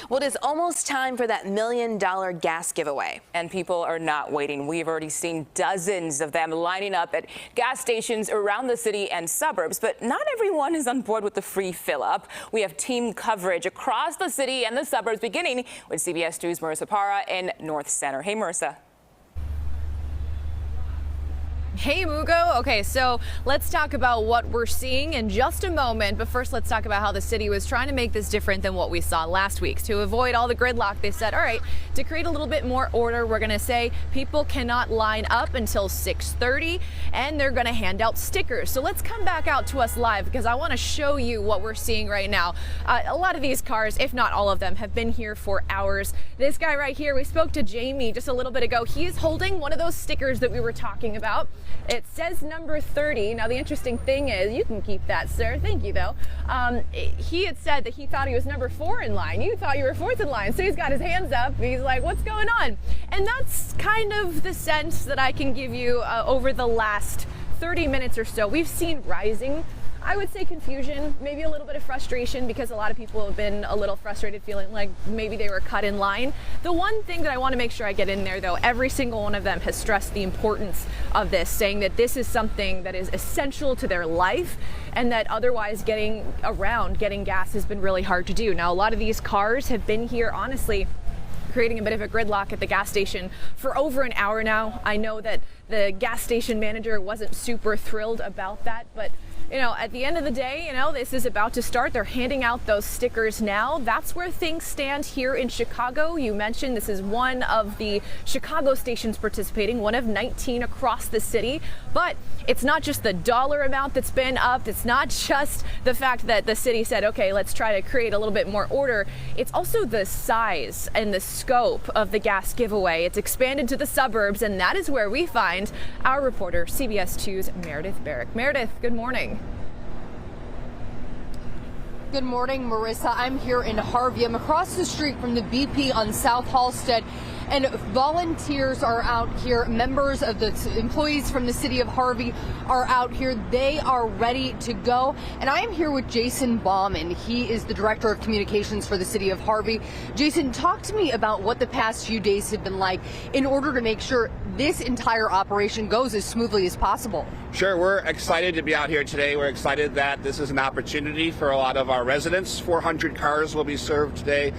Well, it is almost time for that $1 million gas giveaway. And people are not waiting. We've already seen dozens of them lining up at gas stations around the city and suburbs. But not everyone is on board with the free fill-up. We have team coverage across the city and the suburbs, beginning with CBS 2's Marissa Parra in North Center. Hey, Marissa. Hey, Mugo. Okay, so let's talk about what we're seeing in just a moment. But first, let's talk about how the city was trying to make this different than what we saw last week. To avoid all the gridlock, they said, all right, to create a little bit more order, we're going to say people cannot line up until 6:30, and they're going to hand out stickers. So let's come back out to us live because I want to show you what we're seeing right now. A lot of these cars, if not all of them, have been here for hours. This guy right here, we spoke to Jamie just a little bit ago. He's holding one of those stickers that we were talking about. It says number 30. Now, the interesting thing is, you can keep that, sir. Thank you, though. He had said that he thought he was number 4 in line. You thought you were 4th in line. So he's got his hands up. He's like, what's going on? And that's kind of the sense that I can give you over the last 30 minutes or so. We've seen rising, I would say, confusion, maybe a little bit of frustration, because a lot of people have been a little frustrated, feeling like maybe they were cut in line. The one thing that I want to make sure I get in there, though, every single one of them has stressed the importance of this, saying that this is something that is essential to their life and that otherwise getting gas has been really hard to do. Now, a lot of these cars have been here, honestly, creating a bit of a gridlock at the gas station for over an hour now. I know that the gas station manager wasn't super thrilled about that, but at the end of the day, this is about to start. They're handing out those stickers now. That's where things stand here in Chicago. You mentioned this is one of the Chicago stations participating, one of 19 across the city. But it's not just the dollar amount that's been upped. It's not just the fact that the city said, okay, let's try to create a little bit more order. It's also the size and the scope of the gas giveaway. It's expanded to the suburbs, and that is where we find our reporter, CBS 2's Meredith Barack. Meredith, good morning. Good morning, Marissa. I'm here in Harvey. I'm across the street from the BP on South Halsted, and volunteers are out here. Members of the employees from the city of Harvey are out here. They are ready to go. And I am here with Jason Bauman. He is the director of communications for the city of Harvey. Jason, talk to me about what the past few days have been like in order to make sure this entire operation goes as smoothly as possible. Sure, we're excited to be out here today. We're excited that this is an opportunity for a lot of our residents. 400 cars will be served today,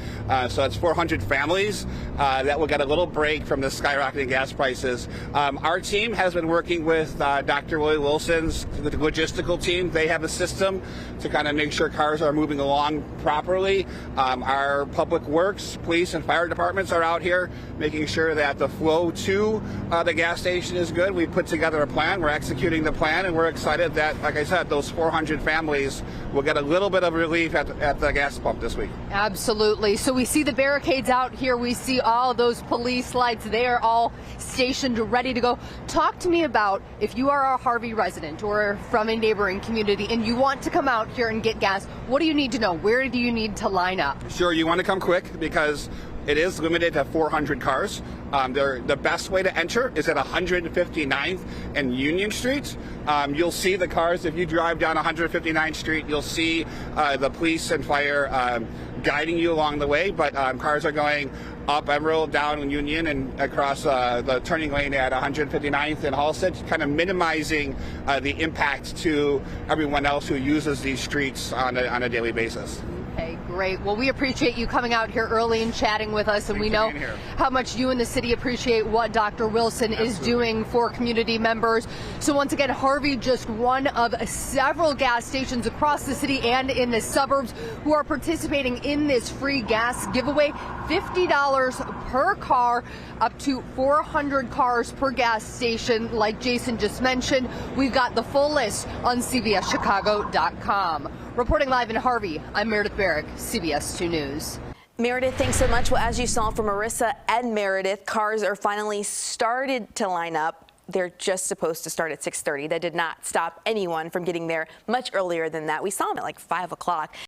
so it's 400 families that will get a little break from the skyrocketing gas prices. Our team has been working with Dr. Willie Wilson's the logistical team. They have a system to kind of make sure cars are moving along properly. Our public works, police, and fire departments are out here making sure that the flow to the gas station is good. We put together a plan. We're executing the plan, and we're excited that, like I said, those 400 families will get a little bit of relief at the gas pump this week. Absolutely. So we see the barricades out here. We see all of those police lights. They are all stationed, ready to go. Talk to me about, if you are a Harvey resident or from a neighboring community and you want to come out here and get gas, what do you need to know? Where do you need to line up? Sure, you want to come quick because it is limited to 400 cars. The best way to enter is at 159th and Union Street. You'll see the cars. If you drive down 159th Street, you'll see the police and fire guiding you along the way. But cars are going up Emerald, down Union, and across the turning lane at 159th and Halsted, kind of minimizing the impact to everyone else who uses these streets on a daily basis. Okay, great. Well, we appreciate you coming out here early and chatting with us, and we know how much you and the city appreciate what Dr. Wilson is doing for community members. So once again, Harvey, just one of several gas stations across the city and in the suburbs who are participating in this free gas giveaway. $50 per car, up to 400 cars per gas station, like Jason just mentioned. We've got the full list on CBSChicago.com. Reporting live in Harvey, I'm Meredith Barack, CBS 2 News. Meredith, thanks so much. Well, as you saw from Marissa and Meredith, cars are finally started to line up. They're just supposed to start at 6:30. That did not stop anyone from getting there much earlier than that. We saw them at like 5 o'clock.